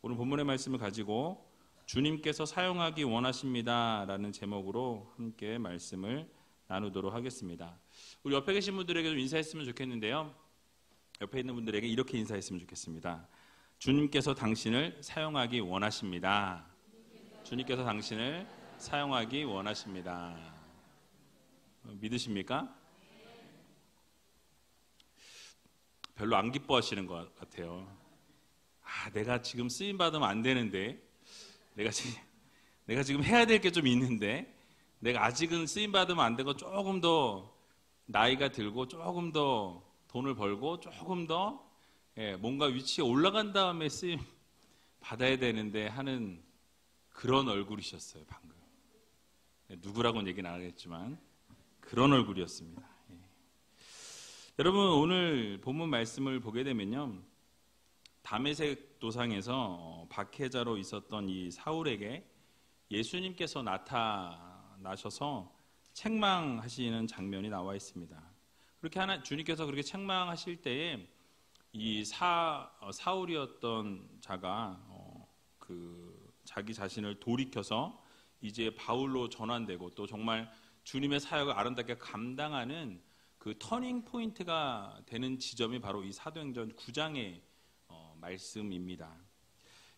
오늘 본문의 말씀을 가지고 주님께서 사용하기 원하십니다 라는 제목으로 함께 말씀을 나누도록 하겠습니다. 우리 옆에 계신 분들에게 좀 인사했으면 좋겠는데요, 옆에 있는 분들에게 이렇게 인사했으면 좋겠습니다. 주님께서 당신을 사용하기 원하십니다. 주님께서 당신을 사용하기 원하십니다. 믿으십니까? 별로 안 기뻐하시는 것 같아요. 내가 지금 쓰임 받으면 안 되는데, 내가 지금 해야 될 게 좀 있는데, 내가 아직은 쓰임 받으면 안 되고 조금 더 나이가 들고 조금 더 돈을 벌고 조금 더 뭔가 위치에 올라간 다음에 쓰임 받아야 되는데 하는 그런 얼굴이셨어요 방금. 누구라고는 얘기는 안 하겠지만 그런 얼굴이었습니다. 여러분, 오늘 본문 말씀을 보게 되면요, 다메섹 도상에서 박해자로 있었던 이 사울에게 예수님께서 나타나셔서 책망하시는 장면이 나와 있습니다. 그렇게 주님께서 그렇게 책망하실 때에 이 사울이었던 자가 자기 자신을 돌이켜서 이제 바울로 전환되고 또 정말 주님의 사역을 아름답게 감당하는 그 터닝 포인트가 되는 지점이 바로 이 사도행전 9장의 말씀입니다.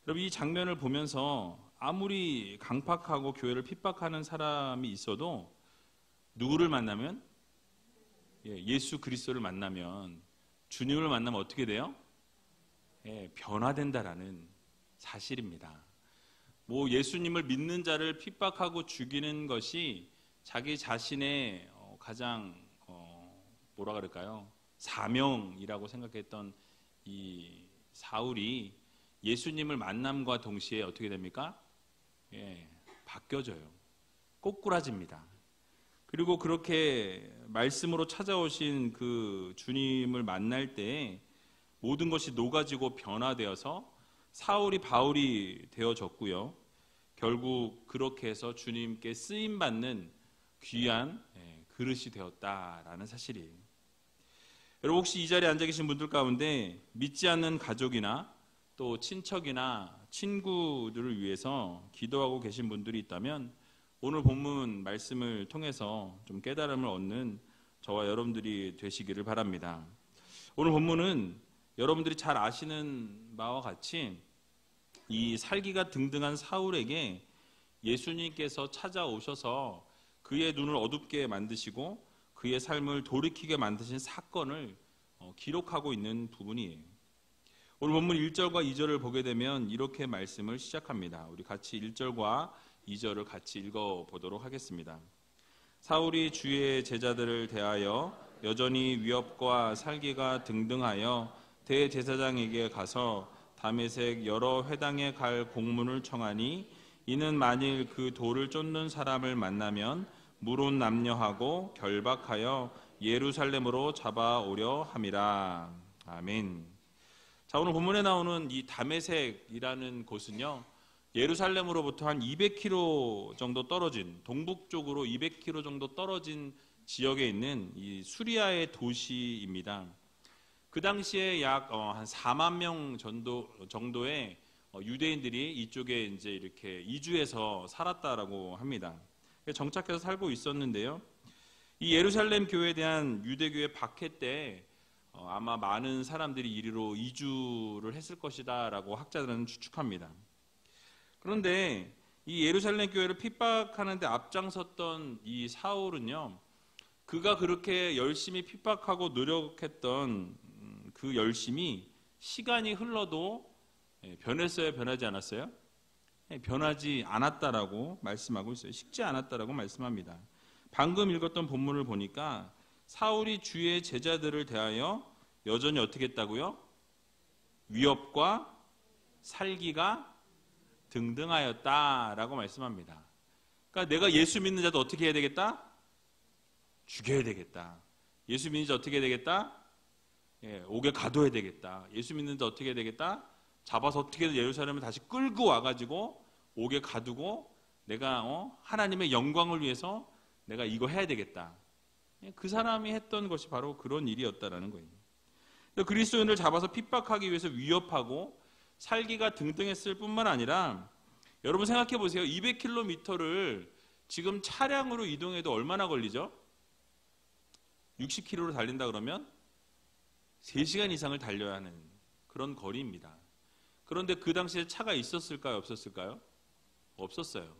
여러분, 이 장면을 보면서 아무리 강팍하고 교회를 핍박하는 사람이 있어도 누구를 만나면, 예수 그리스도를 만나면, 주님을 만나면 어떻게 돼요? 변화된다라는 사실입니다. 예수님을 믿는 자를 핍박하고 죽이는 것이 자기 자신의 가장 뭐라 그럴까요? 사명이라고 생각했던 이 사울이 예수님을 만남과 동시에 어떻게 됩니까? 바뀌어져요. 꼬꾸라집니다. 그리고 그렇게 말씀으로 찾아오신 그 주님을 만날 때 모든 것이 녹아지고 변화되어서 사울이 바울이 되어졌고요. 결국 그렇게 해서 주님께 쓰임받는 귀한 그릇이 되었다라는 사실이에요. 여러분, 혹시 이 자리에 앉아 계신 분들 가운데 믿지 않는 가족이나 또 친척이나 친구들을 위해서 기도하고 계신 분들이 있다면 오늘 본문 말씀을 통해서 좀 깨달음을 얻는 저와 여러분들이 되시기를 바랍니다. 오늘 본문은 여러분들이 잘 아시는 바와 같이 이 살기가 등등한 사울에게 예수님께서 찾아오셔서 그의 눈을 어둡게 만드시고 그의 삶을 돌이키게 만드신 사건을 기록하고 있는 부분이에요. 오늘 본문 1절과 2절을 보게 되면 이렇게 말씀을 시작합니다. 우리 같이 1절과 2절을 같이 읽어보도록 하겠습니다. 사울이 주의 제자들을 대하여 여전히 위협과 살기가 등등하여 대제사장에게 가서 다메섹 여러 회당에 갈 공문을 청하니 이는 만일 그 돌을 쫓는 사람을 만나면 물은 남녀하고 결박하여 예루살렘으로 잡아오려 함이라. 아멘. 자, 오늘 본문에 나오는 이 다메섹이라는 곳은요, 예루살렘으로부터 한 200km 정도 떨어진, 동북쪽으로 200km 정도 떨어진 지역에 있는 이 수리아의 도시입니다. 그 당시에 약 한 4만 명 정도의 유대인들이 이쪽에 이제 이렇게 이주해서 살았다라고 합니다. 정착해서 살고 있었는데요. 이 예루살렘 교회에 대한 유대교의 박해 때 아마 많은 사람들이 이리로 이주를 했을 것이다라고 학자들은 추측합니다. 그런데 이 예루살렘 교회를 핍박하는 데 앞장섰던 이 사울은요, 그가 그렇게 열심히 핍박하고 노력했던 그 열심이 시간이 흘러도 변했어요, 변하지 않았어요? 변하지 않았다라고 말씀하고 있어요. 식지 않았다라고 말씀합니다. 방금 읽었던 본문을 보니까 사울이 주의 제자들을 대하여 여전히 어떻게 했다고요? 위협과 살기가 등등하였다라고 말씀합니다. 그러니까 내가 예수 믿는 자도 어떻게 해야 되겠다? 죽여야 되겠다. 예수 믿는 자 어떻게 해야 되겠다? 옥에 가둬야 되겠다. 예수 믿는 자 어떻게 해야 되겠다? 잡아서 어떻게든 예루살렘을 다시 끌고 와가지고 옥에 가두고 내가 하나님의 영광을 위해서 내가 이거 해야 되겠다. 그 사람이 했던 것이 바로 그런 일이었다라는 거예요. 그리스도인을 잡아서 핍박하기 위해서 위협하고 살기가 등등했을 뿐만 아니라 여러분 생각해 보세요. 200km를 지금 차량으로 이동해도 얼마나 걸리죠? 60km로 달린다 그러면 3시간 이상을 달려야 하는 그런 거리입니다. 그런데 그 당시에 차가 있었을까요? 없었을까요? 없었어요.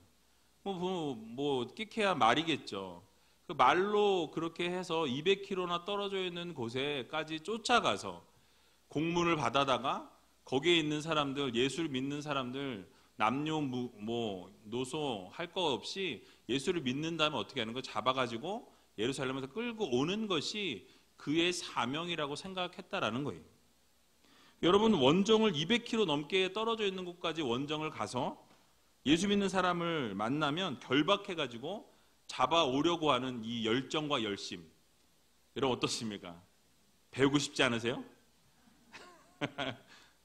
끼케야 말이겠죠. 그 말로 그렇게 해서 200km나 떨어져 있는 곳에까지 쫓아가서 공문을 받아다가 거기에 있는 사람들, 예수를 믿는 사람들, 남녀 노소 할 거 없이 예수를 믿는다면 어떻게 하는 거? 잡아가지고 예루살렘에서 끌고 오는 것이 그의 사명이라고 생각했다라는 거예요. 여러분, 원정을 200km 넘게 떨어져 있는 곳까지 원정을 가서 예수 믿는 사람을 만나면 결박해가지고 잡아오려고 하는 이 열정과 열심, 여러분 어떻습니까? 배우고 싶지 않으세요?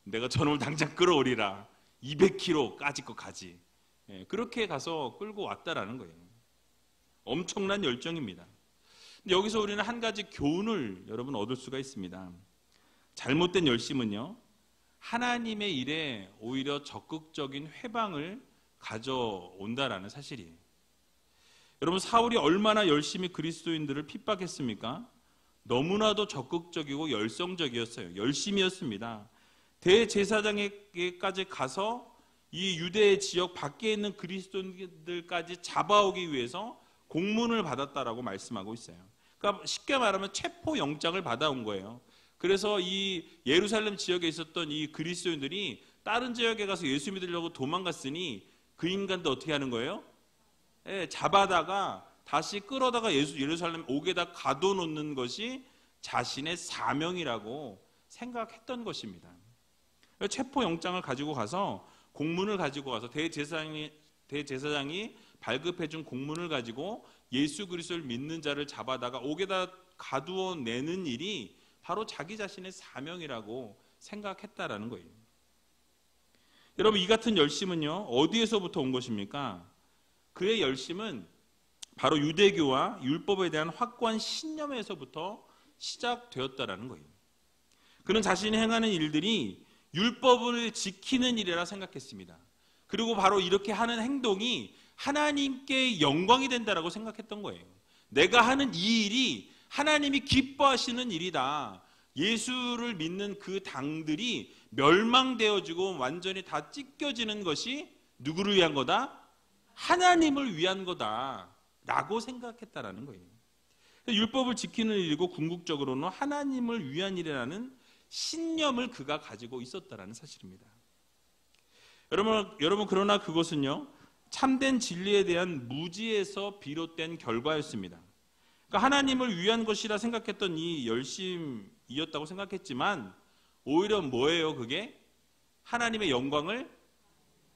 내가 저놈을 당장 끌어오리라. 200km까지 거 가지. 그렇게 가서 끌고 왔다라는 거예요. 엄청난 열정입니다. 근데 여기서 우리는 한 가지 교훈을 여러분 얻을 수가 있습니다. 잘못된 열심은요, 하나님의 일에 오히려 적극적인 회방을 가져온다라는 사실이에요. 여러분, 사울이 얼마나 열심히 그리스도인들을 핍박했습니까? 너무나도 적극적이고 열성적이었어요. 열심이었습니다. 대제사장에게까지 가서 이 유대 지역 밖에 있는 그리스도인들까지 잡아오기 위해서 공문을 받았다라고 말씀하고 있어요. 그러니까 쉽게 말하면 체포영장을 받아온 거예요. 그래서 이 예루살렘 지역에 있었던 이 그리스도인들이 다른 지역에 가서 예수 믿으려고 도망갔으니 그 인간도 어떻게 하는 거예요? 잡아다가 다시 끌어다가 예루살렘 옥에다 가둬놓는 것이 자신의 사명이라고 생각했던 것입니다. 체포영장을 가지고 가서 공문을 가지고 가서 대제사장이 발급해준 공문을 가지고 예수 그리스도를 믿는 자를 잡아다가 옥에다 가두어 내는 일이 바로 자기 자신의 사명이라고 생각했다라는 거예요. 여러분, 이 같은 열심은요, 어디에서부터 온 것입니까? 그의 열심은 바로 유대교와 율법에 대한 확고한 신념에서부터 시작되었다라는 거예요. 그는 자신이 행하는 일들이 율법을 지키는 일이라 생각했습니다. 그리고 바로 이렇게 하는 행동이 하나님께 영광이 된다라고 생각했던 거예요. 내가 하는 이 일이 하나님이 기뻐하시는 일이다. 예수를 믿는 그 당들이 멸망되어지고 완전히 다 찢겨지는 것이 누구를 위한 거다? 하나님을 위한 거다 라고 생각했다라는 거예요. 율법을 지키는 일이고 궁극적으로는 하나님을 위한 일이라는 신념을 그가 가지고 있었다라는 사실입니다. 여러분 그러나 그것은요, 참된 진리에 대한 무지에서 비롯된 결과였습니다. 그러니까 하나님을 위한 것이라 생각했던 이 열심이었다고 생각했지만 오히려 뭐예요? 그게 하나님의 영광을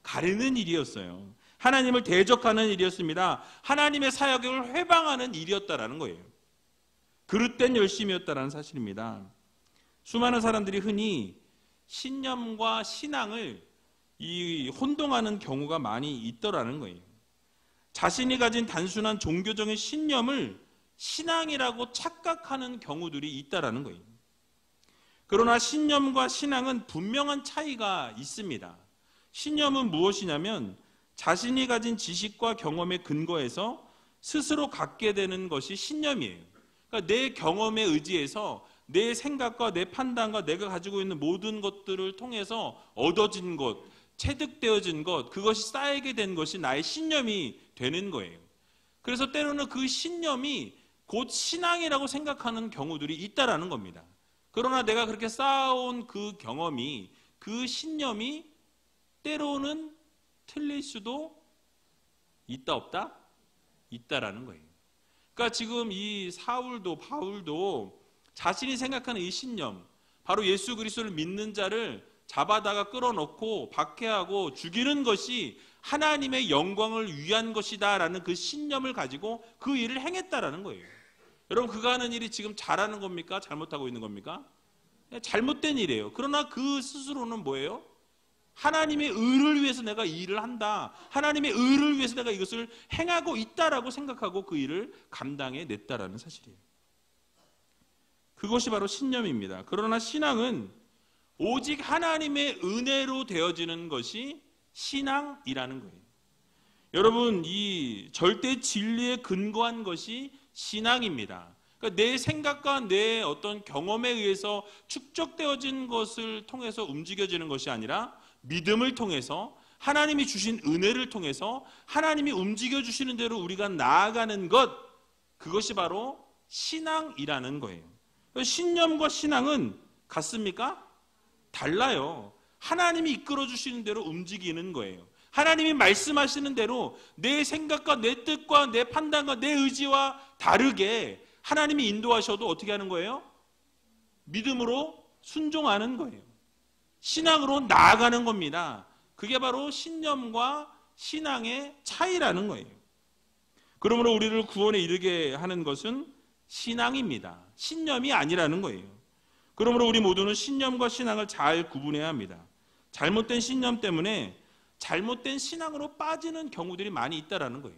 가리는 일이었어요. 하나님을 대적하는 일이었습니다. 하나님의 사역을 회방하는 일이었다라는 거예요. 그릇된 열심이었다라는 사실입니다. 수많은 사람들이 흔히 신념과 신앙을 혼동하는 경우가 많이 있더라는 거예요. 자신이 가진 단순한 종교적인 신념을 신앙이라고 착각하는 경우들이 있다라는 거예요. 그러나 신념과 신앙은 분명한 차이가 있습니다. 신념은 무엇이냐면 자신이 가진 지식과 경험에 근거해서 스스로 갖게 되는 것이 신념이에요. 그러니까 내 경험에 의지해서 내 생각과 내 판단과 내가 가지고 있는 모든 것들을 통해서 얻어진 것, 체득되어진 것, 그것이 쌓이게 된 것이 나의 신념이 되는 거예요. 그래서 때로는 그 신념이 곧 신앙이라고 생각하는 경우들이 있다라는 겁니다. 그러나 내가 그렇게 쌓아온 그 경험이, 그 신념이 때로는 틀릴 수도 있다 없다? 있다라는 거예요. 그러니까 지금 이 사울도 바울도 자신이 생각하는 이 신념, 바로 예수 그리스도를 믿는 자를 잡아다가 끌어놓고 박해하고 죽이는 것이 하나님의 영광을 위한 것이다 라는 그 신념을 가지고 그 일을 행했다라는 거예요. 여러분, 그가 하는 일이 지금 잘하는 겁니까? 잘못하고 있는 겁니까? 잘못된 일이에요. 그러나 그 스스로는 뭐예요? 하나님의 의를 위해서 내가 이 일을 한다, 하나님의 의를 위해서 내가 이것을 행하고 있다라고 생각하고 그 일을 감당해냈다라는 사실이에요. 그것이 바로 신념입니다. 그러나 신앙은 오직 하나님의 은혜로 되어지는 것이 신앙이라는 거예요. 여러분, 이 절대 진리에 근거한 것이 신앙입니다. 그러니까 내 생각과 내 어떤 경험에 의해서 축적되어진 것을 통해서 움직여지는 것이 아니라 믿음을 통해서 하나님이 주신 은혜를 통해서 하나님이 움직여주시는 대로 우리가 나아가는 것, 그것이 바로 신앙이라는 거예요. 신념과 신앙은 같습니까? 달라요. 하나님이 이끌어주시는 대로 움직이는 거예요. 하나님이 말씀하시는 대로 내 생각과 내 뜻과 내 판단과 내 의지와 다르게 하나님이 인도하셔도 어떻게 하는 거예요? 믿음으로 순종하는 거예요. 신앙으로 나아가는 겁니다. 그게 바로 신념과 신앙의 차이라는 거예요. 그러므로 우리를 구원에 이르게 하는 것은 신앙입니다. 신념이 아니라는 거예요. 그러므로 우리 모두는 신념과 신앙을 잘 구분해야 합니다. 잘못된 신념 때문에 잘못된 신앙으로 빠지는 경우들이 많이 있다는 거예요.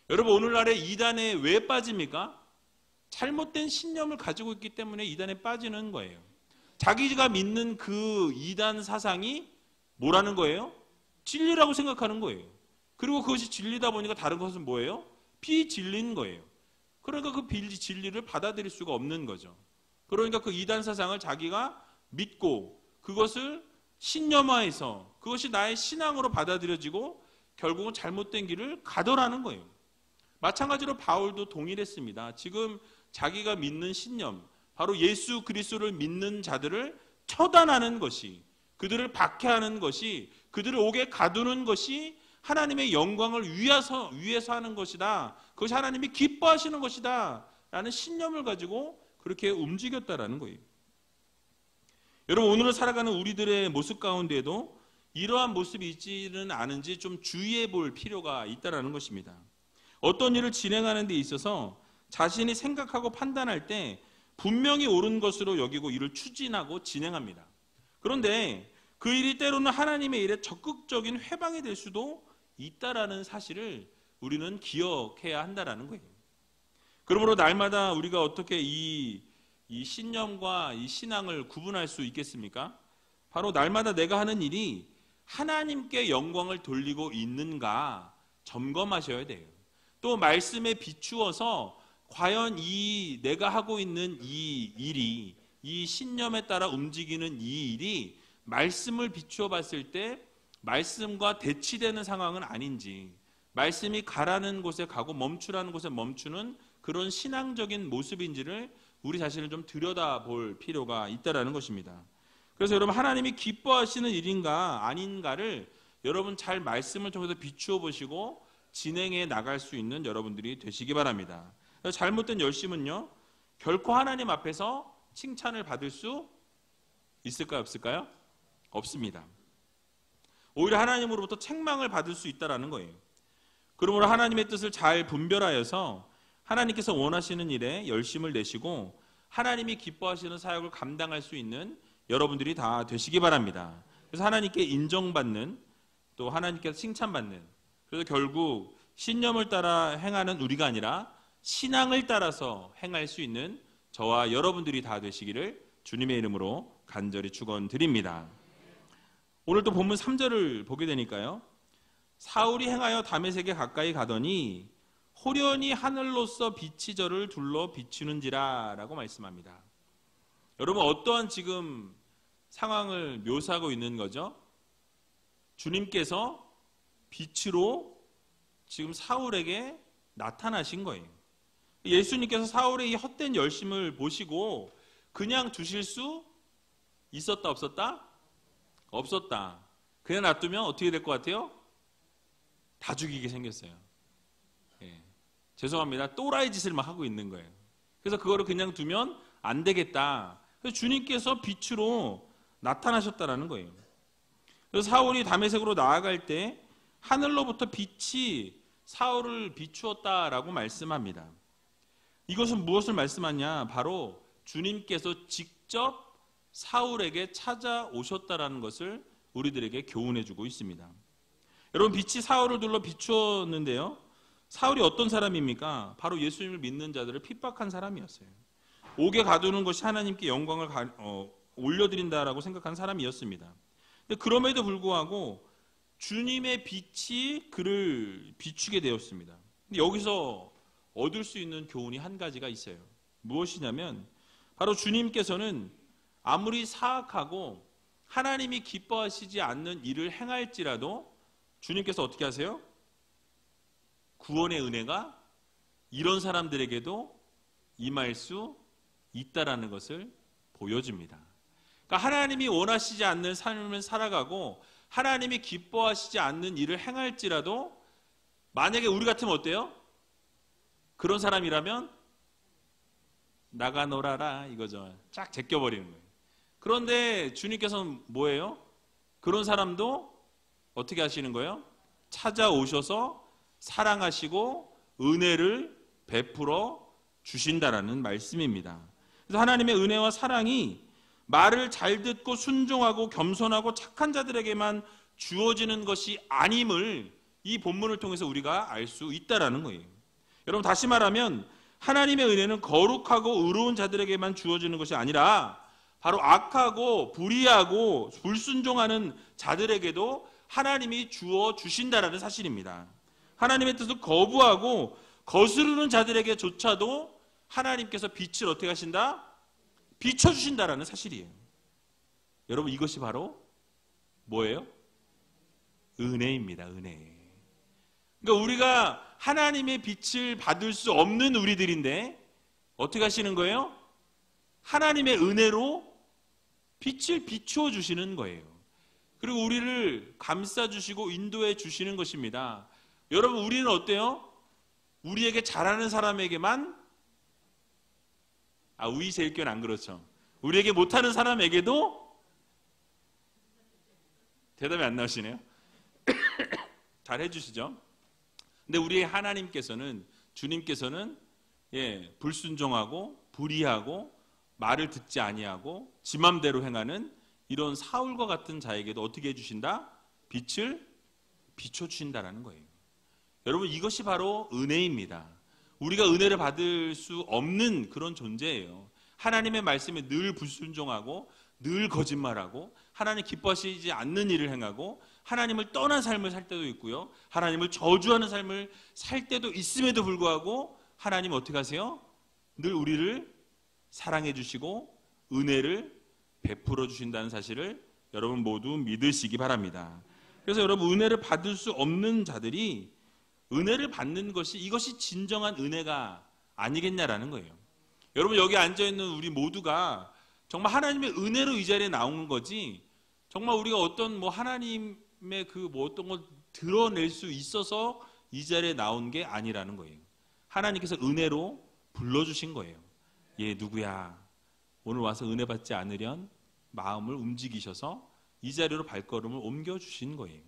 여러분, 오늘날에 이단에 왜 빠집니까? 잘못된 신념을 가지고 있기 때문에 이단에 빠지는 거예요. 자기가 믿는 그 이단 사상이 뭐라는 거예요? 진리라고 생각하는 거예요. 그리고 그것이 진리다 보니까 다른 것은 뭐예요? 비진리인 거예요. 그러니까 그 진리를 받아들일 수가 없는 거죠. 그러니까 그 이단 사상을 자기가 믿고 그것을 신념화해서 그것이 나의 신앙으로 받아들여지고 결국은 잘못된 길을 가더라는 거예요. 마찬가지로 바울도 동일했습니다. 지금 자기가 믿는 신념, 바로 예수 그리스도를 믿는 자들을 처단하는 것이, 그들을 박해하는 것이, 그들을 옥에 가두는 것이 하나님의 영광을 위해서 하는 것이다. 그것이 하나님이 기뻐하시는 것이다. 라는 신념을 가지고 그렇게 움직였다라는 거예요. 여러분, 오늘을 살아가는 우리들의 모습 가운데에도 이러한 모습이 있지는 않은지 좀 주의해 볼 필요가 있다라는 것입니다. 어떤 일을 진행하는 데 있어서 자신이 생각하고 판단할 때 분명히 옳은 것으로 여기고 이를 추진하고 진행합니다. 그런데 그 일이 때로는 하나님의 일에 적극적인 회방이 될 수도 있다라는 사실을 우리는 기억해야 한다라는 거예요. 그러므로 날마다 우리가 어떻게 이 신념과 이 신앙을 구분할 수 있겠습니까? 바로 날마다 내가 하는 일이 하나님께 영광을 돌리고 있는가 점검하셔야 돼요. 또 말씀에 비추어서 과연 이 내가 하고 있는 이 일이, 이 신념에 따라 움직이는 이 일이 말씀을 비추어 봤을 때 말씀과 대치되는 상황은 아닌지, 말씀이 가라는 곳에 가고 멈추라는 곳에 멈추는 그런 신앙적인 모습인지를 우리 자신을 좀 들여다볼 필요가 있다라는 것입니다. 그래서 여러분, 하나님이 기뻐하시는 일인가 아닌가를 여러분 잘 말씀을 통해서 비추어 보시고 진행해 나갈 수 있는 여러분들이 되시기 바랍니다. 잘못된 열심은요, 결코 하나님 앞에서 칭찬을 받을 수 있을까요? 없을까요? 없습니다. 오히려 하나님으로부터 책망을 받을 수 있다는 거예요. 그러므로 하나님의 뜻을 잘 분별하여서 하나님께서 원하시는 일에 열심을 내시고 하나님이 기뻐하시는 사역을 감당할 수 있는 여러분들이 다 되시기 바랍니다. 그래서 하나님께 인정받는, 또 하나님께서 칭찬받는, 그래서 결국 신념을 따라 행하는 우리가 아니라 신앙을 따라서 행할 수 있는 저와 여러분들이 다 되시기를 주님의 이름으로 간절히 축원드립니다. 오늘 또 본문 3절을 보게 되니까요, 사울이 행하여 다메섹에 가까이 가더니 호련히 하늘로서 빛이 저를 둘러 비추는지라 라고 말씀합니다. 여러분, 어떠한 지금 상황을 묘사하고 있는 거죠? 주님께서 빛으로 지금 사울에게 나타나신 거예요. 예수님께서 사울의 이 헛된 열심을 보시고 그냥 두실 수 있었다 없었다? 없었다. 그냥 놔두면 어떻게 될 것 같아요? 다 죽이게 생겼어요. 예. 죄송합니다. 또라이 짓을 막 하고 있는 거예요. 그래서 그거를 그냥 두면 안 되겠다. 그래서 주님께서 빛으로 나타나셨다라는 거예요. 그래서 사울이 다메섹으로 나아갈 때 하늘로부터 빛이 사울을 비추었다라고 말씀합니다. 이것은 무엇을 말씀하냐? 바로 주님께서 직접 사울에게 찾아오셨다라는 것을 우리들에게 교훈해주고 있습니다. 여러분, 빛이 사울을 둘러 비추었는데요, 사울이 어떤 사람입니까? 바로 예수님을 믿는 자들을 핍박한 사람이었어요. 옥에 가두는 것이 하나님께 영광을 올려드린다라고 생각한 사람이었습니다. 근데 그럼에도 불구하고 주님의 빛이 그를 비추게 되었습니다. 근데 여기서 얻을 수 있는 교훈이 한 가지가 있어요. 무엇이냐면 바로 주님께서는 아무리 사악하고 하나님이 기뻐하시지 않는 일을 행할지라도 주님께서 어떻게 하세요? 구원의 은혜가 이런 사람들에게도 임할 수 있다라는 것을 보여줍니다. 그러니까 하나님이 원하시지 않는 삶을 살아가고 하나님이 기뻐하시지 않는 일을 행할지라도 만약에 우리 같으면 어때요? 그런 사람이라면 나가 놀아라 이거죠. 쫙 제껴버리는 거예요. 그런데 주님께서는 뭐예요? 그런 사람도 어떻게 하시는 거예요? 찾아오셔서 사랑하시고 은혜를 베풀어 주신다라는 말씀입니다. 그래서 하나님의 은혜와 사랑이 말을 잘 듣고 순종하고 겸손하고 착한 자들에게만 주어지는 것이 아님을 이 본문을 통해서 우리가 알 수 있다라는 거예요. 여러분 다시 말하면 하나님의 은혜는 거룩하고 의로운 자들에게만 주어지는 것이 아니라 바로 악하고 불의하고 불순종하는 자들에게도 하나님이 주어 주신다라는 사실입니다. 하나님의 뜻을 거부하고 거스르는 자들에게조차도 하나님께서 빛을 어떻게 하신다? 비춰주신다라는 사실이에요. 여러분 이것이 바로 뭐예요? 은혜입니다. 은혜. 그러니까 우리가 하나님의 빛을 받을 수 없는 우리들인데 어떻게 하시는 거예요? 하나님의 은혜로 빛을 비추어 주시는 거예요. 그리고 우리를 감싸주시고 인도해 주시는 것입니다. 여러분 우리는 어때요? 우리에게 잘하는 사람에게만 우리 제일교는 안 그렇죠. 우리에게 못하는 사람에게도 대답이 안 나오시네요. 잘 해주시죠. 근데 우리 하나님께서는 주님께서는 불순종하고 불의하고 말을 듣지 아니하고 지 맘대로 행하는 이런 사울과 같은 자에게도 어떻게 해주신다? 빛을 비춰주신다라는 거예요. 여러분 이것이 바로 은혜입니다. 우리가 은혜를 받을 수 없는 그런 존재예요. 하나님의 말씀에 늘 불순종하고 늘 거짓말하고 하나님 기뻐하시지 않는 일을 행하고 하나님을 떠난 삶을 살 때도 있고요. 하나님을 저주하는 삶을 살 때도 있음에도 불구하고 하나님 어떻게 하세요? 늘 우리를 사랑해 주시고 은혜를 베풀어 주신다는 사실을 여러분 모두 믿으시기 바랍니다. 그래서 여러분 은혜를 받을 수 없는 자들이 은혜를 받는 것이 이것이 진정한 은혜가 아니겠냐라는 거예요. 여러분 여기 앉아있는 우리 모두가 정말 하나님의 은혜로 이 자리에 나온 거지 정말 우리가 어떤 하나님의 어떤 걸 드러낼 수 있어서 이 자리에 나온 게 아니라는 거예요. 하나님께서 은혜로 불러주신 거예요. 얘 누구야? 오늘 와서 은혜 받지 않으련 마음을 움직이셔서 이 자리로 발걸음을 옮겨주신 거예요.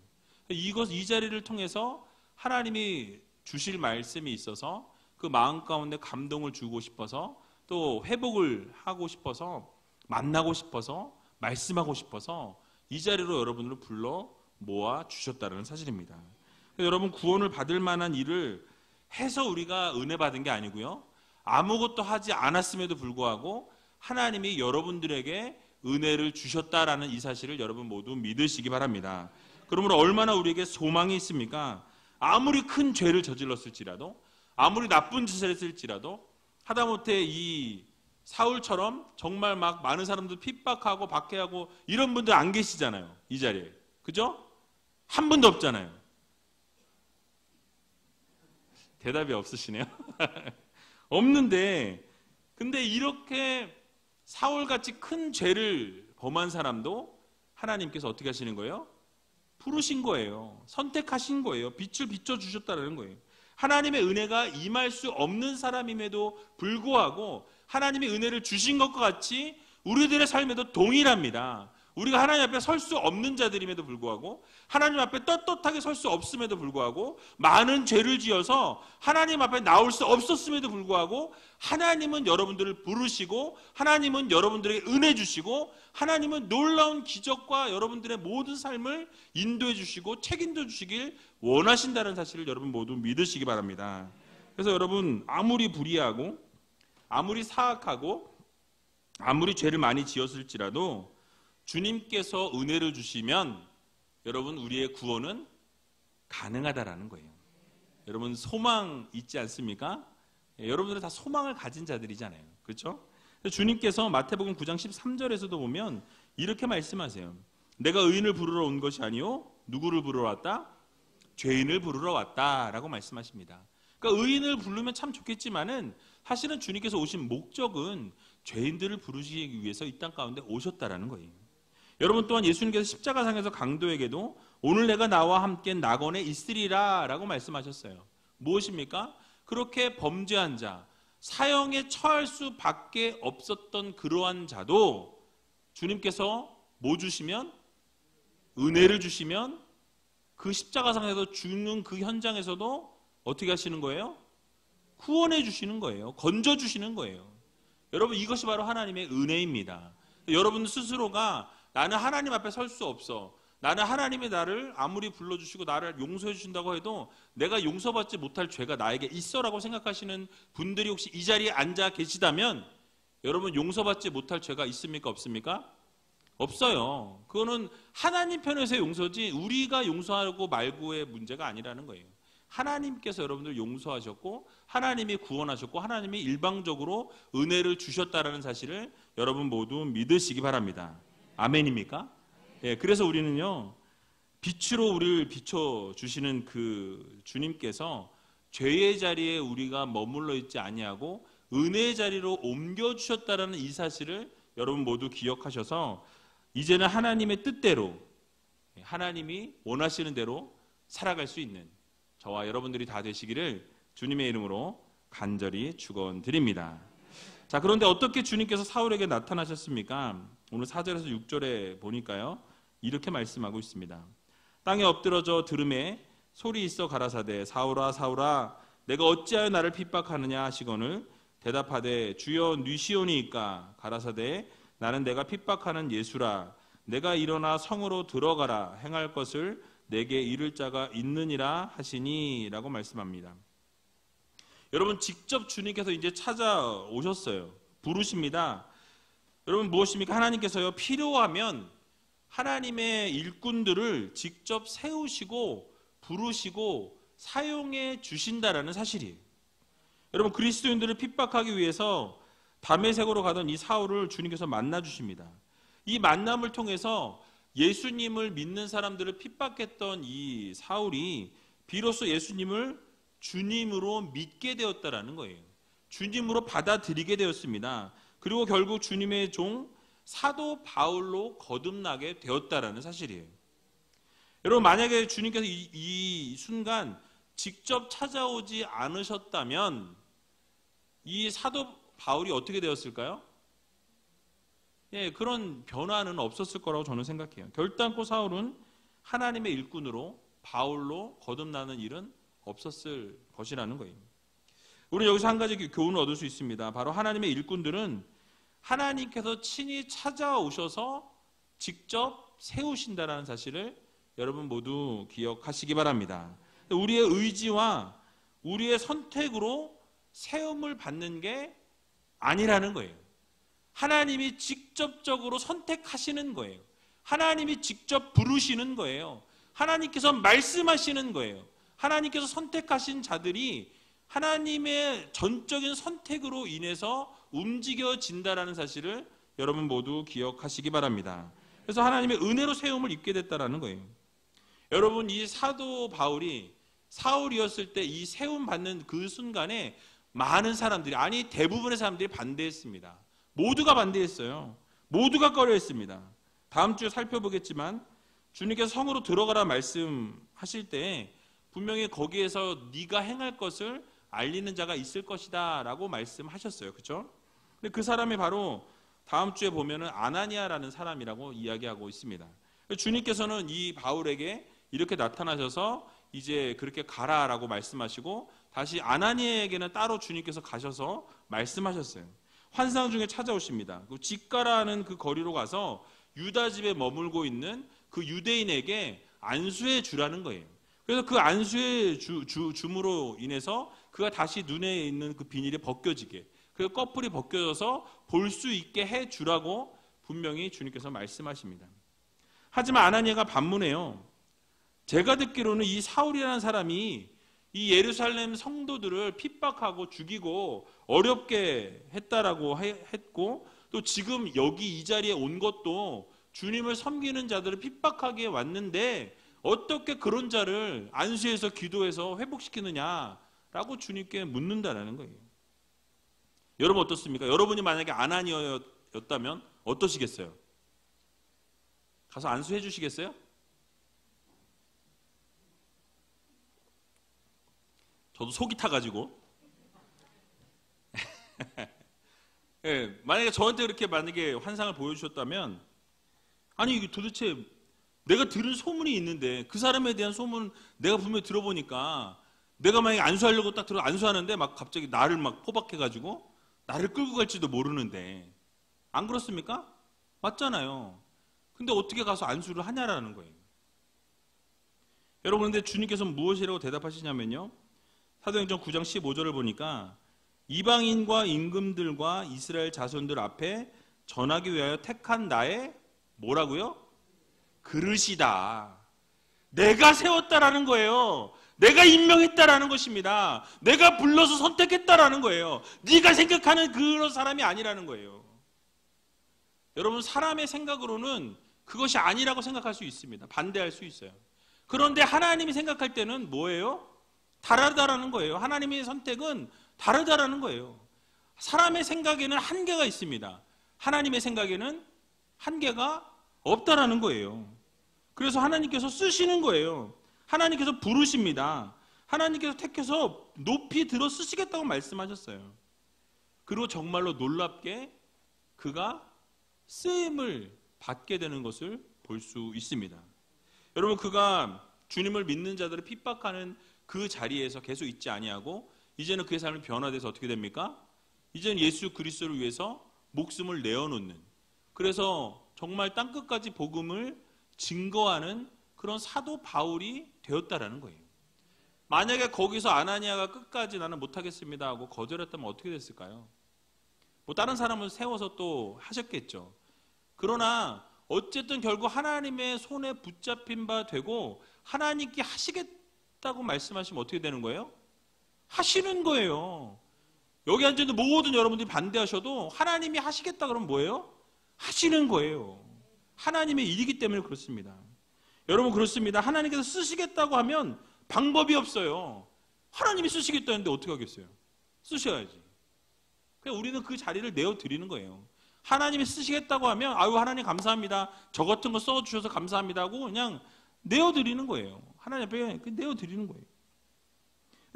이 자리를 통해서 하나님이 주실 말씀이 있어서 그 마음 가운데 감동을 주고 싶어서 또 회복을 하고 싶어서 만나고 싶어서 말씀하고 싶어서 이 자리로 여러분을 불러 모아 주셨다는 사실입니다. 여러분 구원을 받을 만한 일을 해서 우리가 은혜 받은 게 아니고요. 아무것도 하지 않았음에도 불구하고 하나님이 여러분들에게 은혜를 주셨다라는 이 사실을 여러분 모두 믿으시기 바랍니다. 그러므로 얼마나 우리에게 소망이 있습니까? 아무리 큰 죄를 저질렀을지라도 아무리 나쁜 짓을 했을지라도 하다못해 이 사울처럼 정말 막 많은 사람들 핍박하고 박해하고 이런 분들 안 계시잖아요. 이 자리에. 그죠? 한 분도 없잖아요. 대답이 없으시네요. 없는데 근데 이렇게 사울같이 큰 죄를 범한 사람도 하나님께서 어떻게 하시는 거예요? 부르신 거예요. 선택하신 거예요. 빛을 비춰주셨다는 거예요. 하나님의 은혜가 임할 수 없는 사람임에도 불구하고 하나님의 은혜를 주신 것과 같이 우리들의 삶에도 동일합니다. 우리가 하나님 앞에 설 수 없는 자들임에도 불구하고 하나님 앞에 떳떳하게 설 수 없음에도 불구하고 많은 죄를 지어서 하나님 앞에 나올 수 없었음에도 불구하고 하나님은 여러분들을 부르시고 하나님은 여러분들에게 은혜 주시고 하나님은 놀라운 기적과 여러분들의 모든 삶을 인도해 주시고 책임져 주시길 원하신다는 사실을 여러분 모두 믿으시기 바랍니다. 그래서 여러분 아무리 불의하고 아무리 사악하고 아무리 죄를 많이 지었을지라도 주님께서 은혜를 주시면 여러분 우리의 구원은 가능하다라는 거예요. 여러분 소망 있지 않습니까? 여러분들은 다 소망을 가진 자들이잖아요. 그렇죠? 주님께서 마태복음 9장 13절에서도 보면 이렇게 말씀하세요. 내가 의인을 부르러 온 것이 아니요 누구를 부르러 왔다? 죄인을 부르러 왔다라고 말씀하십니다. 그러니까 의인을 부르면 참 좋겠지만은 사실은 주님께서 오신 목적은 죄인들을 부르시기 위해서 이 땅 가운데 오셨다라는 거예요. 여러분 또한 예수님께서 십자가상에서 강도에게도 오늘 내가 나와 함께 낙원에 있으리라 라고 말씀하셨어요. 무엇입니까? 그렇게 범죄한 자, 사형에 처할 수밖에 없었던 그러한 자도 주님께서 뭐 주시면? 은혜를 주시면 그 십자가상에서 죽는 그 현장에서도 어떻게 하시는 거예요? 구원해 주시는 거예요. 건져 주시는 거예요. 여러분 이것이 바로 하나님의 은혜입니다. 여러분 스스로가 나는 하나님 앞에 설 수 없어. 나는 하나님이 나를 아무리 불러주시고 나를 용서해 주신다고 해도 내가 용서받지 못할 죄가 나에게 있어라고 생각하시는 분들이 혹시 이 자리에 앉아 계시다면 여러분 용서받지 못할 죄가 있습니까? 없습니까? 없어요. 그거는 하나님 편에서의 용서지 우리가 용서하고 말고의 문제가 아니라는 거예요. 하나님께서 여러분들 용서하셨고 하나님이 구원하셨고 하나님이 일방적으로 은혜를 주셨다라는 사실을 여러분 모두 믿으시기 바랍니다. 아멘입니까? 예, 그래서 우리는요 빛으로 우리를 비춰주시는 그 주님께서 죄의 자리에 우리가 머물러 있지 아니하고 은혜의 자리로 옮겨주셨다라는 이 사실을 여러분 모두 기억하셔서 이제는 하나님의 뜻대로 하나님이 원하시는 대로 살아갈 수 있는 저와 여러분들이 다 되시기를 주님의 이름으로 간절히 축원드립니다. 자, 그런데 어떻게 주님께서 사울에게 나타나셨습니까? 오늘 4절에서 6절에 보니까요 이렇게 말씀하고 있습니다. 땅에 엎드러져 들음에 소리 있어 가라사대 사울아 사울아 내가 어찌하여 나를 핍박하느냐 하시거늘 대답하되 주여 뉘시오니이까 가라사대 나는 내가 핍박하는 예수라 내가 일어나 성으로 들어가라 행할 것을 내게 이를 자가 있느니라 하시니 라고 말씀합니다. 여러분 직접 주님께서 이제 찾아오셨어요. 부르십니다. 여러분 무엇입니까? 하나님께서요 필요하면 하나님의 일꾼들을 직접 세우시고 부르시고 사용해 주신다라는 사실이에요. 여러분 그리스도인들을 핍박하기 위해서 다메섹으로 가던 이 사울을 주님께서 만나 주십니다. 이 만남을 통해서 예수님을 믿는 사람들을 핍박했던 이 사울이 비로소 예수님을 주님으로 믿게 되었다라는 거예요. 주님으로 받아들이게 되었습니다. 그리고 결국 주님의 종 사도 바울로 거듭나게 되었다라는 사실이에요. 여러분 만약에 주님께서 이 순간 직접 찾아오지 않으셨다면 이 사도 바울이 어떻게 되었을까요? 예, 그런 변화는 없었을 거라고 저는 생각해요. 결단코 사울은 하나님의 일꾼으로 바울로 거듭나는 일은 없었을 것이라는 거예요. 우리는 여기서 한 가지 교훈을 얻을 수 있습니다. 바로 하나님의 일꾼들은 하나님께서 친히 찾아오셔서 직접 세우신다라는 사실을 여러분 모두 기억하시기 바랍니다. 우리의 의지와 우리의 선택으로 세움을 받는 게 아니라는 거예요. 하나님이 직접적으로 선택하시는 거예요. 하나님이 직접 부르시는 거예요. 하나님께서 말씀하시는 거예요. 하나님께서 선택하신 자들이 하나님의 전적인 선택으로 인해서 움직여진다라는 사실을 여러분 모두 기억하시기 바랍니다. 그래서 하나님의 은혜로 세움을 입게 됐다라는 거예요. 여러분 이 사도 바울이 사울이었을 때 이 세움 받는 그 순간에 많은 사람들이 아니 대부분의 사람들이 반대했습니다. 모두가 반대했어요. 모두가 꺼려했습니다. 다음 주에 살펴보겠지만 주님께서 성으로 들어가라 말씀하실 때 분명히 거기에서 네가 행할 것을 알리는 자가 있을 것이다 라고 말씀하셨어요. 그렇죠? 근데 그 사람이 바로 다음 주에 보면은 아나니아라는 사람이라고 이야기하고 있습니다. 주님께서는 이 바울에게 이렇게 나타나셔서 이제 그렇게 가라라고 말씀하시고 다시 아나니아에게는 따로 주님께서 가셔서 말씀하셨어요. 환상 중에 찾아오십니다. 그 직가라는 그 거리로 가서 유다 집에 머물고 있는 그 유대인에게 안수해 주라는 거예요. 그래서 그 안수해 줌으로 인해서 그가 다시 눈에 있는 그 비닐이 벗겨지게. 그리고 꺼풀이 벗겨져서 볼 수 있게 해주라고 분명히 주님께서 말씀하십니다. 하지만 아나니아가 반문해요. 제가 듣기로는 이 사울이라는 사람이 이 예루살렘 성도들을 핍박하고 죽이고 어렵게 했다라고 했고, 또 지금 여기 이 자리에 온 것도 주님을 섬기는 자들을 핍박하기에 왔는데 어떻게 그런 자를 안수해서 기도해서 회복시키느냐라고 주님께 묻는다라는 거예요. 여러분 어떻습니까? 여러분이 만약에 아나니아였다면 어떠시겠어요? 가서 안수해 주시겠어요? 저도 속이 타가지고 네, 만약에 저한테 그렇게 만약에 환상을 보여주셨다면, 아니 이게 도대체 내가 들은 소문이 있는데 그 사람에 대한 소문 내가 분명히 들어보니까, 내가 만약에 안수하려고 딱 안수하는데 막 갑자기 나를 막 포박해가지고 나를 끌고 갈지도 모르는데, 안 그렇습니까? 맞잖아요. 근데 어떻게 가서 안수를 하냐라는 거예요. 여러분, 근데 주님께서 무엇이라고 대답하시냐면요, 사도행전 9장 15절을 보니까 이방인과 임금들과 이스라엘 자손들 앞에 전하기 위하여 택한 나의 뭐라고요? 그릇이다. 내가 세웠다라는 거예요. 내가 임명했다라는 것입니다. 내가 불러서 선택했다라는 거예요. 네가 생각하는 그런 사람이 아니라는 거예요. 여러분, 사람의 생각으로는 그것이 아니라고 생각할 수 있습니다. 반대할 수 있어요. 그런데 하나님이 생각할 때는 뭐예요? 다르다라는 거예요. 하나님의 선택은 다르다라는 거예요. 사람의 생각에는 한계가 있습니다. 하나님의 생각에는 한계가 없다라는 거예요. 그래서 하나님께서 쓰시는 거예요. 하나님께서 부르십니다. 하나님께서 택해서 높이 들어 쓰시겠다고 말씀하셨어요. 그리고 정말로 놀랍게 그가 쓰임을 받게 되는 것을 볼 수 있습니다. 여러분, 그가 주님을 믿는 자들을 핍박하는 그 자리에서 계속 있지 아니하고 이제는 그의 삶이 변화돼서 어떻게 됩니까? 이제는 예수 그리스도를 위해서 목숨을 내어놓는, 그래서 정말 땅끝까지 복음을 증거하는 그런 사도 바울이 되었다라는 거예요. 만약에 거기서 아나니아가 끝까지 나는 못하겠습니다 하고 거절했다면 어떻게 됐을까요? 뭐 다른 사람을 세워서 또 하셨겠죠. 그러나 어쨌든 결국 하나님의 손에 붙잡힌 바 되고 하나님께 하시겠다고 말씀하시면 어떻게 되는 거예요? 하시는 거예요. 여기 앉아있는 모든 여러분들이 반대하셔도 하나님이 하시겠다 그러면 뭐예요? 하시는 거예요. 하나님의 일이기 때문에 그렇습니다. 여러분, 그렇습니다. 하나님께서 쓰시겠다고 하면 방법이 없어요. 하나님이 쓰시겠다는데 어떻게 하겠어요? 쓰셔야지. 그냥 우리는 그 자리를 내어드리는 거예요. 하나님이 쓰시겠다고 하면 아유 하나님 감사합니다. 저 같은 거 써주셔서 감사합니다 하고 그냥 내어드리는 거예요. 하나님 앞에 내어드리는 거예요.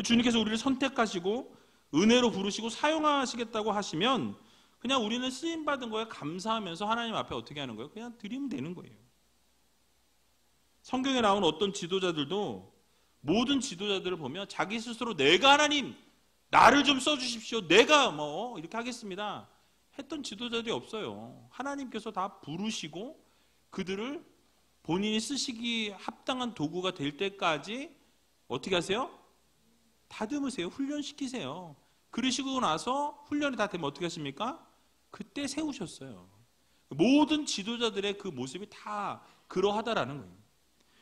주님께서 우리를 선택하시고 은혜로 부르시고 사용하시겠다고 하시면 그냥 우리는 쓰임받은 거에 감사하면서 하나님 앞에 어떻게 하는 거예요? 그냥 드리면 되는 거예요. 성경에 나온 어떤 지도자들도, 모든 지도자들을 보면 자기 스스로 내가 하나님 나를 좀 써주십시오, 내가 뭐 이렇게 하겠습니다 했던 지도자들이 없어요. 하나님께서 다 부르시고 그들을 본인이 쓰시기 합당한 도구가 될 때까지 어떻게 하세요? 다듬으세요. 훈련시키세요. 그러시고 나서 훈련이 다 되면 어떻게 하십니까? 그때 세우셨어요. 모든 지도자들의 그 모습이 다 그러하다라는 거예요.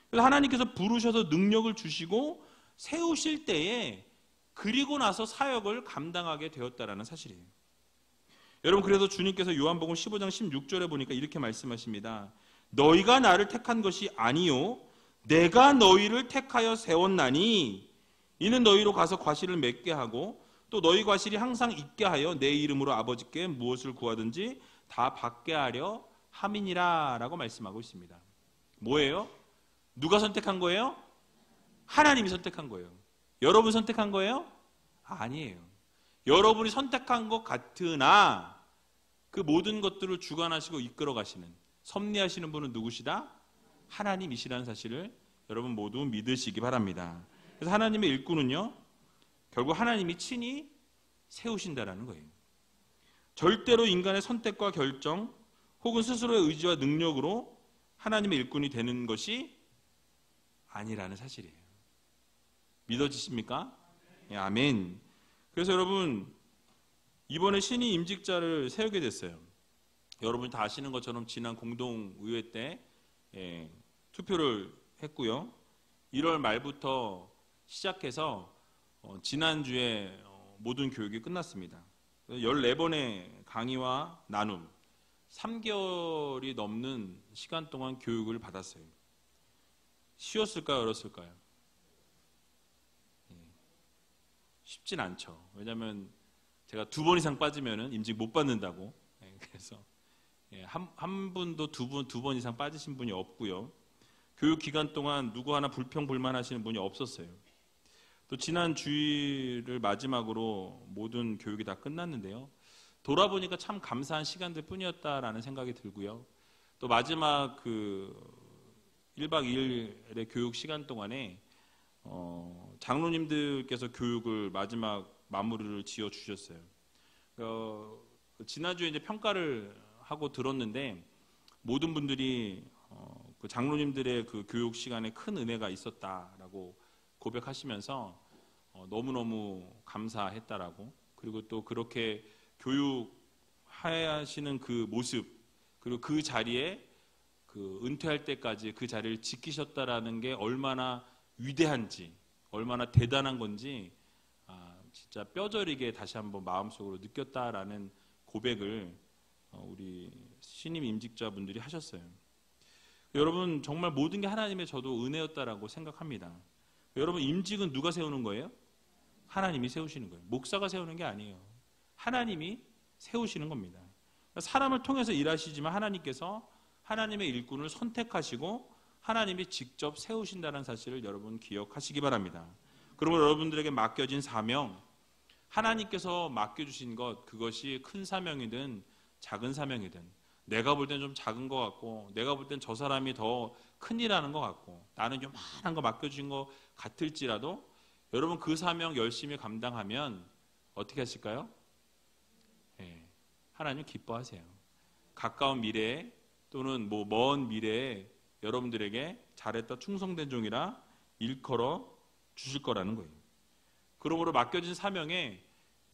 그래서 하나님께서 부르셔서 능력을 주시고 세우실 때에 그리고 나서 사역을 감당하게 되었다라는 사실이에요. 여러분, 그래서 주님께서 요한복음 15장 16절에 보니까 이렇게 말씀하십니다. 너희가 나를 택한 것이 아니요 내가 너희를 택하여 세웠나니 이는 너희로 가서 과실을 맺게 하고 또 너희 과실이 항상 있게 하여 내 이름으로 아버지께 무엇을 구하든지 다 받게 하려 함이니라 라고 말씀하고 있습니다. 뭐예요? 누가 선택한 거예요? 하나님이 선택한 거예요. 여러분 선택한 거예요? 아니에요. 여러분이 선택한 것 같으나 그 모든 것들을 주관하시고 이끌어 가시는, 섭리하시는 분은 누구시다? 하나님이시라는 사실을 여러분 모두 믿으시기 바랍니다. 그래서 하나님의 일꾼은요, 결국 하나님이 친히 세우신다라는 거예요. 절대로 인간의 선택과 결정 혹은 스스로의 의지와 능력으로 하나님의 일꾼이 되는 것이 아니라는 사실이에요. 믿어지십니까? 예, 아멘. 그래서 여러분, 이번에 신임 임직자를 세우게 됐어요. 여러분이 다 아시는 것처럼 지난 공동의회 때 투표를 했고요. 1월 말부터 시작해서 지난주에 모든 교육이 끝났습니다. 14번의 강의와 나눔, 3개월이 넘는 시간 동안 교육을 받았어요. 쉬웠을까요? 어렸을까요? 쉽진 않죠. 왜냐하면 제가 2번 이상 빠지면 임직 못 받는다고. 그래서 한 분도 두 번 이상 빠지신 분이 없고요. 교육 기간 동안 누구 하나 불평불만하시는 분이 없었어요. 또 지난 주일을 마지막으로 모든 교육이 다 끝났는데요. 돌아보니까 참 감사한 시간들 뿐이었다라는 생각이 들고요. 또 마지막 그 1박 2일의 교육 시간 동안에 장로님들께서 교육을 마지막 마무리를 지어 주셨어요. 지난주에 이제 평가를 하고 들었는데 모든 분들이 그 장로님들의 그 교육 시간에 큰 은혜가 있었다라고 고백하시면서 너무너무 감사했다라고, 그리고 또 그렇게 교육하시는 그 모습, 그리고 그 자리에 그 은퇴할 때까지 그 자리를 지키셨다라는 게 얼마나 위대한지, 얼마나 대단한 건지 진짜 뼈저리게 다시 한번 마음속으로 느꼈다라는 고백을 우리 신임 임직자분들이 하셨어요. 여러분, 정말 모든 게 하나님의 저도 은혜였다라고 생각합니다. 여러분, 임직은 누가 세우는 거예요? 하나님이 세우시는 거예요. 목사가 세우는 게 아니에요. 하나님이 세우시는 겁니다. 사람을 통해서 일하시지만 하나님께서 하나님의 일꾼을 선택하시고 하나님이 직접 세우신다는 사실을 여러분 기억하시기 바랍니다. 그러면 여러분들에게 맡겨진 사명, 하나님께서 맡겨주신 것, 그것이 큰 사명이든 작은 사명이든, 내가 볼 땐 좀 작은 것 같고, 내가 볼 땐 저 사람이 더 큰일 하는 것 같고, 나는 요만한 거 맡겨주신 것 같을지라도 여러분 그 사명 열심히 감당하면 어떻게 하실까요? 하나님 기뻐하세요. 가까운 미래에 또는 먼 미래에 여러분들에게 잘했다, 충성된 종이라 일컬어 주실 거라는 거예요. 그러므로 맡겨진 사명에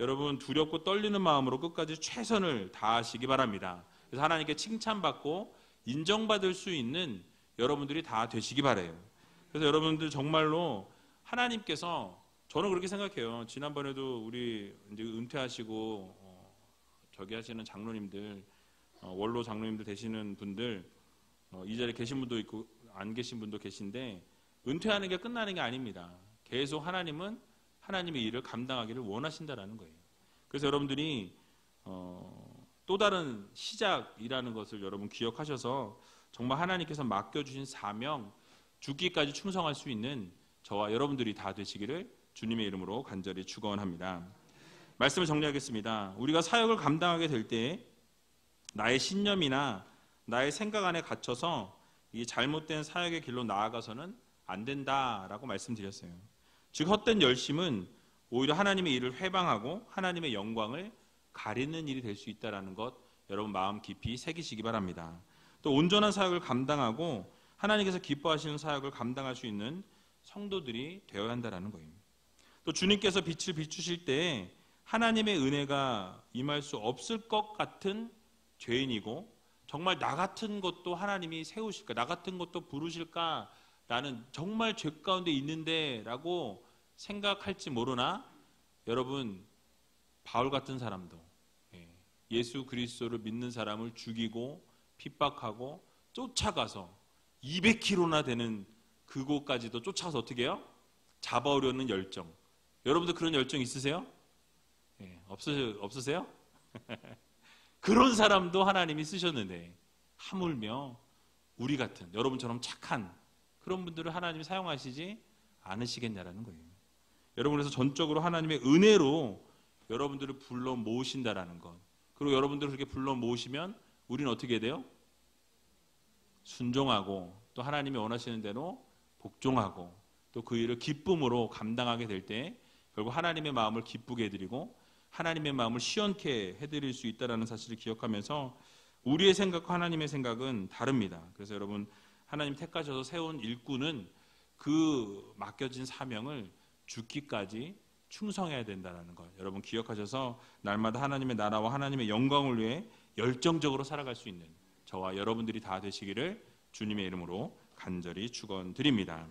여러분 두렵고 떨리는 마음으로 끝까지 최선을 다하시기 바랍니다. 그래서 하나님께 칭찬받고 인정받을 수 있는 여러분들이 다 되시기 바라요. 그래서 여러분들 정말로 하나님께서, 저는 그렇게 생각해요. 지난번에도 우리 이제 은퇴하시고 저기 하시는 장로님들, 원로 장로님들 되시는 분들, 이 자리에 계신 분도 있고 안 계신 분도 계신데, 은퇴하는 게 끝나는 게 아닙니다. 계속 하나님은 하나님의 일을 감당하기를 원하신다라는 거예요. 그래서 여러분들이 또 다른 시작이라는 것을 여러분 기억하셔서 정말 하나님께서 맡겨주신 사명, 죽기까지 충성할 수 있는 저와 여러분들이 다 되시기를 주님의 이름으로 간절히 축원합니다. 말씀을 정리하겠습니다. 우리가 사역을 감당하게 될 때 나의 신념이나 나의 생각 안에 갇혀서 이 잘못된 사역의 길로 나아가서는 안 된다라고 말씀드렸어요. 즉 헛된 열심은 오히려 하나님의 일을 회방하고 하나님의 영광을 가리는 일이 될 수 있다는 것 여러분 마음 깊이 새기시기 바랍니다. 또 온전한 사역을 감당하고 하나님께서 기뻐하시는 사역을 감당할 수 있는 성도들이 되어야 한다는 거예요. 또 주님께서 빛을 비추실 때 하나님의 은혜가 임할 수 없을 것 같은 죄인이고, 정말 나 같은 것도 하나님이 세우실까, 나 같은 것도 부르실까, 나는 정말 죄 가운데 있는데 라고 생각할지 모르나, 여러분 바울 같은 사람도 예수 그리스도를 믿는 사람을 죽이고 핍박하고 쫓아가서 200km나 되는 그곳까지도 쫓아가서 어떻게 해요? 잡아오려는 열정. 여러분들 그런 열정 있으세요? 없으세요? 그런 사람도 하나님이 쓰셨는데 하물며 우리 같은 여러분처럼 착한 그런 분들을 하나님이 사용하시지 않으시겠냐라는 거예요. 여러분, 그래서 전적으로 하나님의 은혜로 여러분들을 불러 모으신다라는 것, 그리고 여러분들을 그렇게 불러 모으시면 우리는 어떻게 돼요? 순종하고 또 하나님이 원하시는 대로 복종하고 또 그 일을 기쁨으로 감당하게 될 때 결국 하나님의 마음을 기쁘게 해드리고 하나님의 마음을 시원케 해드릴 수 있다는 사실을 기억하면서 우리의 생각과 하나님의 생각은 다릅니다. 그래서 여러분, 하나님 택하셔서 세운 일꾼은 그 맡겨진 사명을 죽기까지 충성해야 된다는 것 여러분 기억하셔서 날마다 하나님의 나라와 하나님의 영광을 위해 열정적으로 살아갈 수 있는 저와 여러분들이 다 되시기를 주님의 이름으로 간절히 축원드립니다.